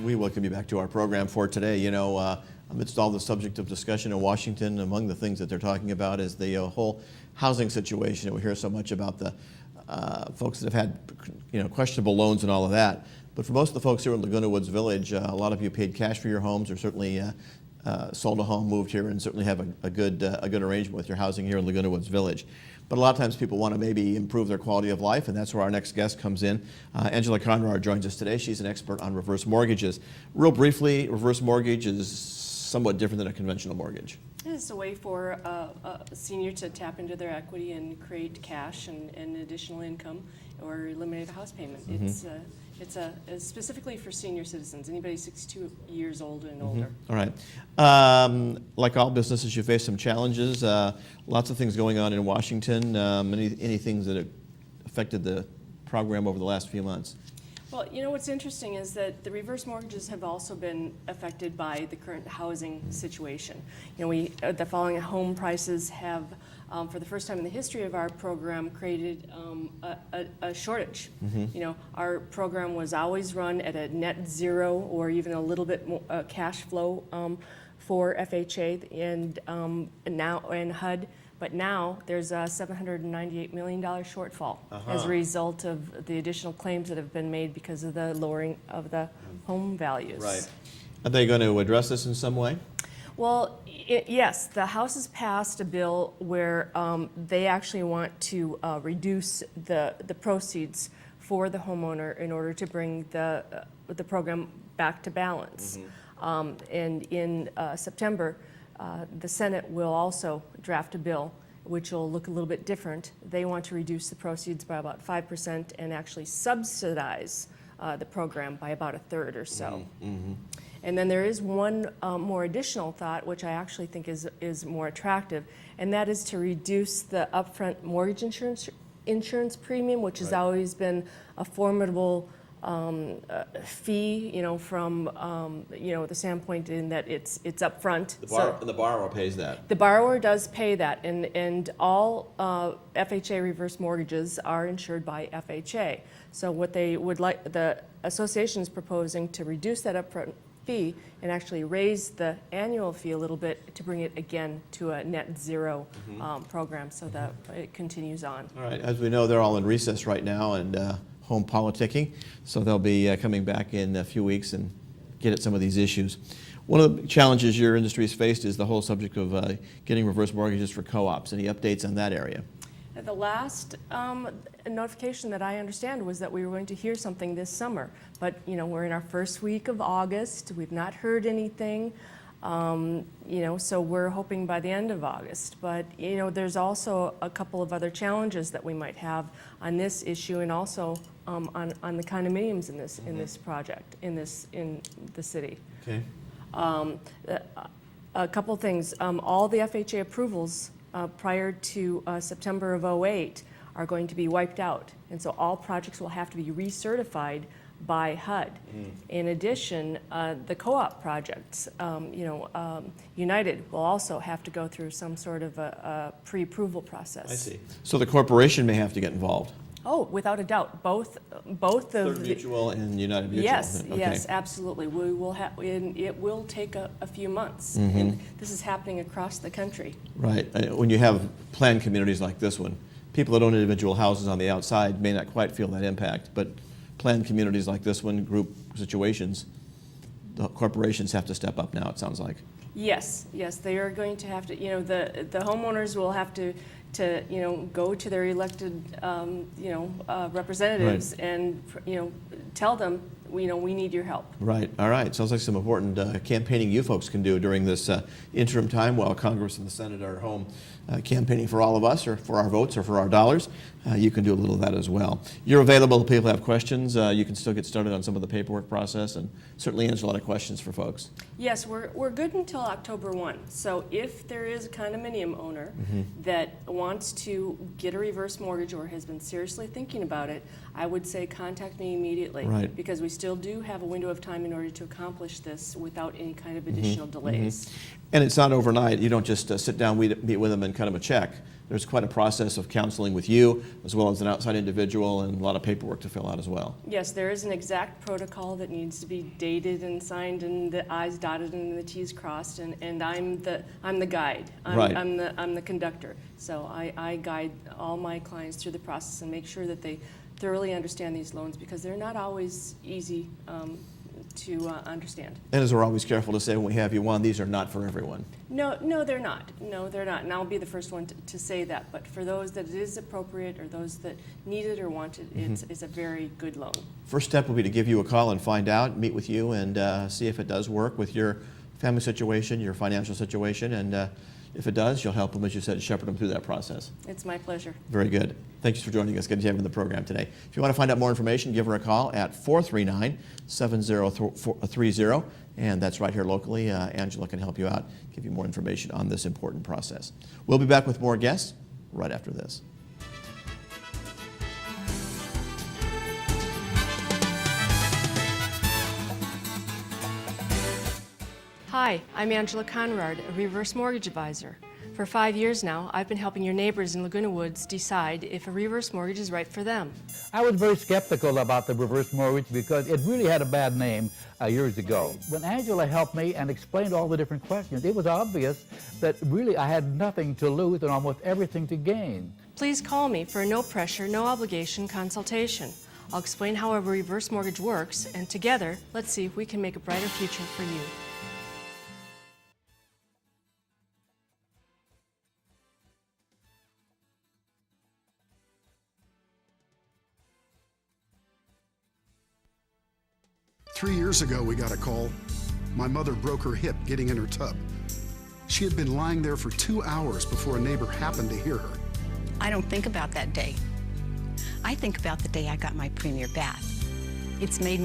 We welcome you back to our program for today. You know, amidst all the subject of discussion in Washington, among the things that they're talking about is the whole housing situation. We hear so much about the folks that have had, questionable loans and all of that. But for most of the folks here in Laguna Woods Village, a lot of you paid cash for your homes, or certainly sold a home, moved here, and certainly have a good arrangement with your housing here in Laguna Woods Village. But a lot of times people want to maybe improve their quality of life, and that's where our next guest comes in. Angela Conrar joins us today. She's an expert on reverse mortgages. Real briefly, reverse mortgage is somewhat different than a conventional mortgage. It's a way for a senior to tap into their equity and create cash and additional income, or eliminate a house payment. Mm-hmm. It's specifically for senior citizens, anybody 62 years old and older. All right. Like all businesses, you face some challenges. Lots of things going on in Washington. Any things that have affected the program over the last few months? Well, what's interesting is that the reverse mortgages have also been affected by the current housing situation. The falling home prices have, for the first time in the history of our program, created a shortage. Mm-hmm. Our program was always run at a net zero or even a little bit more cash flow for FHA and HUD. But now there's a $798 million shortfall as a result of the additional claims that have been made because of the lowering of the home values. Right. Are they going to address this in some way? Well, yes. The House has passed a bill where they actually want to reduce the proceeds for the homeowner in order to bring the program back to balance. Mm-hmm. And in September, the Senate will also draft a bill which will look a little bit different. They want to reduce the proceeds by about 5% and actually subsidize the program by about a third or so. Mm-hmm. And then there is one more additional thought, which I actually think is more attractive, and that is to reduce the upfront mortgage insurance premium, which has always been a formidable fee, from the standpoint in that it's upfront. The borrower pays that. The borrower does pay that, and all FHA reverse mortgages are insured by FHA. So what they would like, the association is proposing to reduce that upfront fee and actually raise the annual fee a little bit to bring it again to a net zero program, so that it continues on. All right. As we know, they're all in recess right now and home politicking, so they'll be coming back in a few weeks and get at some of these issues. One of the challenges your industry has faced is the whole subject of getting reverse mortgages for co-ops. Any updates on that area? The last notification that I understand was that we were going to hear something this summer, but we're in our first week of August. We've not heard anything. So we're hoping by the end of August. But there's also a couple of other challenges that we might have on this issue, and also on the condominiums in this project in the city. Okay. A couple things. All the FHA approvals prior to September of '08 are going to be wiped out, and so all projects will have to be recertified by HUD. In addition, the co-op projects, United will also have to go through some sort of a pre-approval process. I see. So the corporation may have to get involved. Oh, without a doubt, both of Third Mutual and United Mutual. Yes, okay. Yes, absolutely. We will have, and it will take a few months, and this is happening across the country. Right. When you have planned communities like this one, people that own individual houses on the outside may not quite feel that impact, but planned communities like this one, group situations, the corporations have to step up now, it sounds like. Yes, they are going to have to, the homeowners will have to go to their elected, representatives and, tell them, we need your help. Right, all right. Sounds like some important campaigning you folks can do during this interim time while Congress and the Senate are home campaigning for all of us, or for our votes, or for our dollars. You can do a little of that as well. You're available if people have questions. You can still get started on some of the paperwork process and certainly answer a lot of questions for folks. Yes, we're good until October 1. So if there is a condominium owner that wants to get a reverse mortgage or has been seriously thinking about it, I would say contact me immediately. Right. Because we still do have a window of time in order to accomplish this without any kind of additional delays. And it's not overnight. You don't just sit down, meet with them, and cut them a check. there's quite a process of counseling with you as well as an outside individual and a lot of paperwork to fill out as well. Yes, there is an exact protocol that needs to be dated and signed and the I's dotted and the T's crossed, and I'm the guide. Right. I'm the conductor. So I guide all my clients through the process and make sure that they thoroughly understand these loans because they're not always easy to understand. And as we're always careful to say when we have you on, these are not for everyone. No, they're not. No, they're not. And I'll be the first one to say that. But for those that it is appropriate or those that need it or want it, it's a very good loan. First step will be to give you a call and find out, meet with you, and see if it does work with your family situation, your financial situation, and if it does, you'll help them, as you said, shepherd them through that process. It's my pleasure. Very good. Thanks for joining us. Good to have you on the program today. If you want to find out more information, give her a call at 439-7030, and that's right here locally. Angela can help you out, give you more information on this important process. We'll be back with more guests right after this. Hi, I'm Angela Conrad, a reverse mortgage advisor. For 5 years now, I've been helping your neighbors in Laguna Woods decide if a reverse mortgage is right for them. I was very skeptical about the reverse mortgage because it really had a bad name years ago. When Angela helped me and explained all the different questions, it was obvious that really I had nothing to lose and almost everything to gain. Please call me for a no-pressure, no-obligation consultation. I'll explain how a reverse mortgage works, and together, let's see if we can make a brighter future for you. Three years ago, we got a call. My mother broke her hip getting in her tub. She had been lying there for 2 hours before a neighbor happened to hear her. I don't think about that day. I think about the day I got my premier bath. It's made me